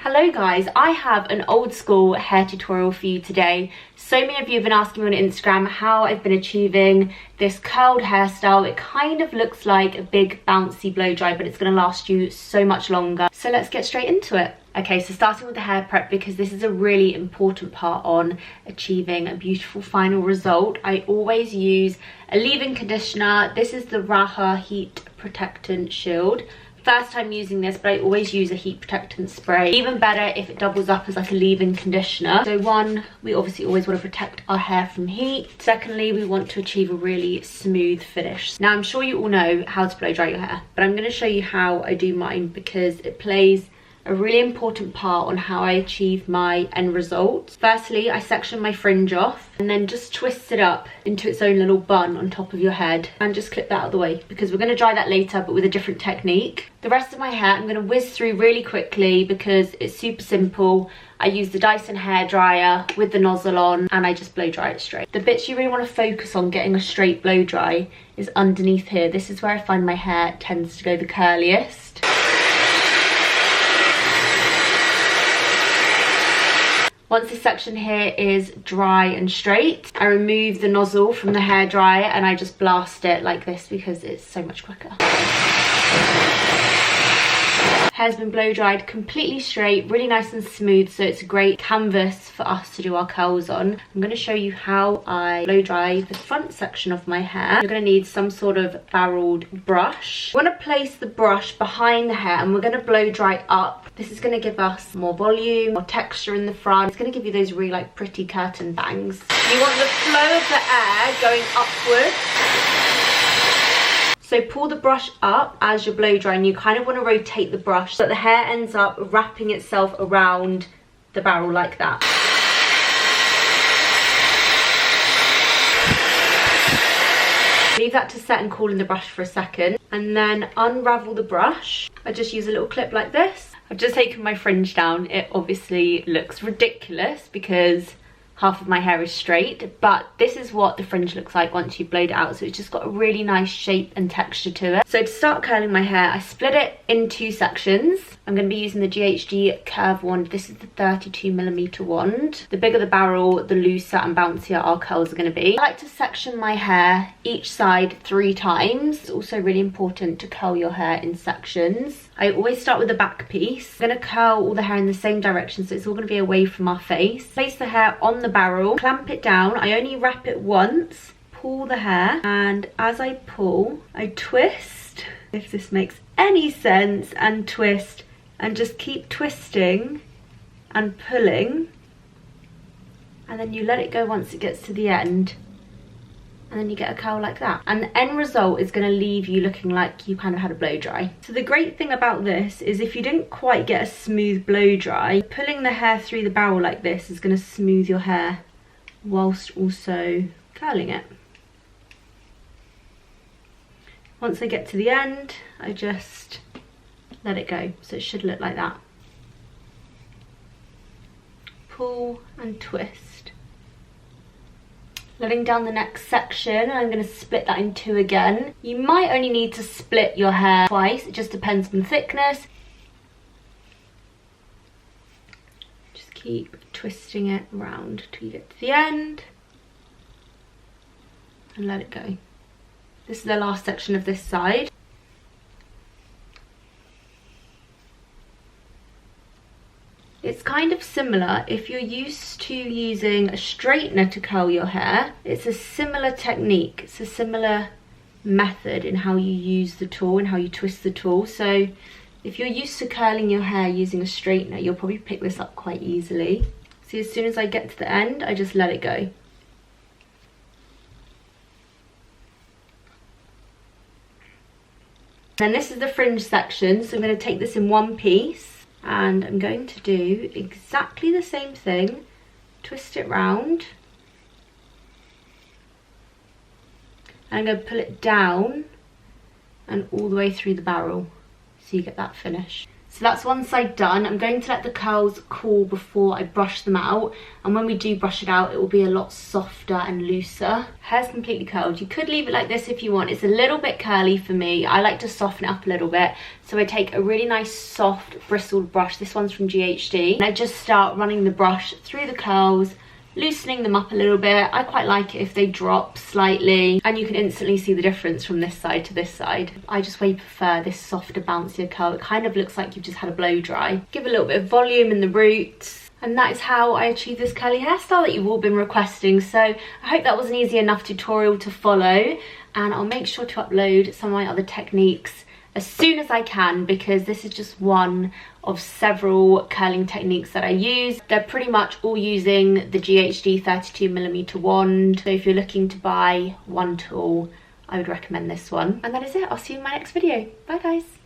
Hello guys, I have an old school hair tutorial for you today. So many of you have been asking me on Instagram how I've been achieving this curled hairstyle. It kind of looks like a big bouncy blow dry, but it's going to last you so much longer. So let's get straight into it. Okay, so starting with the hair prep, because this is a really important part on achieving a beautiful final result. I always use a leave-in conditioner. This is the Raha Heat Protectant Shield. First time using this, but I always use a heat protectant spray. Even better if it doubles up as like a leave-in conditioner. So one, we obviously always want to protect our hair from heat. Secondly, we want to achieve a really smooth finish. Now I'm sure you all know how to blow dry your hair, but I'm going to show you how I do mine because it plays a really important part on how I achieve my end result. Firstly, I section my fringe off and then just twist it up into its own little bun on top of your head and just clip that out of the way because we're going to dry that later but with a different technique. The rest of my hair I'm going to whiz through really quickly because it's super simple. I use the Dyson hairdryer with the nozzle on and I just blow dry it straight. The bits you really want to focus on getting a straight blow dry is underneath here. This is where I find my hair tends to go the curliest. Once this section here is dry and straight, I remove the nozzle from the hairdryer and I just blast it like this because it's so much quicker. Hair's been blow dried completely straight, really nice and smooth, so it's a great canvas for us to do our curls on. I'm going to show you how I blow dry the front section of my hair. You're going to need some sort of barreled brush. We want to place the brush behind the hair and we're going to blow dry up. This is going to give us more volume, more texture in the front. It's going to give you those really like pretty curtain bangs. You want the flow of the air going upwards. So pull the brush up as you're blow drying. You kind of want to rotate the brush so that the hair ends up wrapping itself around the barrel like that. Leave that to set and cool in the brush for a second and then unravel the brush. I just use a little clip like this. I've just taken my fringe down. It obviously looks ridiculous because half of my hair is straight, but this is what the fringe looks like once you've blowed it out. So it's just got a really nice shape and texture to it. So to start curling my hair, I split it in two sections. I'm going to be using the GHD curve wand. This is the 32mm wand. The bigger the barrel, the looser and bouncier our curls are going to be. I like to section my hair each side 3 times. It's also really important to curl your hair in sections. I always start with the back piece. I'm going to curl all the hair in the same direction, so it's all going to be away from our face. Place the hair on the barrel, clamp it down. I only wrap it once, pull the hair, and as I pull, I twist, if this makes any sense, and twist, and just keep twisting and pulling, and then you let it go once it gets to the end. And then you get a curl like that. And the end result is going to leave you looking like you kind of had a blow dry. So the great thing about this is if you didn't quite get a smooth blow dry, pulling the hair through the barrel like this is going to smooth your hair whilst also curling it. Once I get to the end, I just let it go. So it should look like that. Pull and twist. Letting down the next section, I'm going to split that in 2 again. You might only need to split your hair twice, it just depends on the thickness. Just keep twisting it around till you get to the end and let it go. This is the last section of this side. It's kind of similar if you're used to using a straightener to curl your hair. It's a similar technique. It's a similar method in how you use the tool and how you twist the tool. So if you're used to curling your hair using a straightener, you'll probably pick this up quite easily. See, as soon as I get to the end, I just let it go. Then this is the fringe section, so I'm going to take this in one piece. And I'm going to do exactly the same thing, twist it round, and I'm going to pull it down and all the way through the barrel so you get that finish. So that's one side done. I'm going to let the curls cool before I brush them out, and when we do brush it out, it will be a lot softer and looser. Hair's completely curled. You could leave it like this if you want. It's a little bit curly for me. I like to soften it up a little bit, so I take a really nice soft bristled brush. This one's from GHD, and I just start running the brush through the curls, loosening them up a little bit. I quite like it if they drop slightly, and you can instantly see the difference from this side to this side. I just way prefer this softer, bouncier curl. It kind of looks like you've just had a blow dry. Give a little bit of volume in the roots, and that is how I achieve this curly hairstyle that you've all been requesting. So I hope that was an easy enough tutorial to follow, and I'll make sure to upload some of my other techniques as soon as I can, because this is just one of several curling techniques that I use. They're pretty much all using the GHD 32mm wand, so if you're looking to buy one tool, I would recommend this one. And that is it. I'll see you in my next video. Bye guys.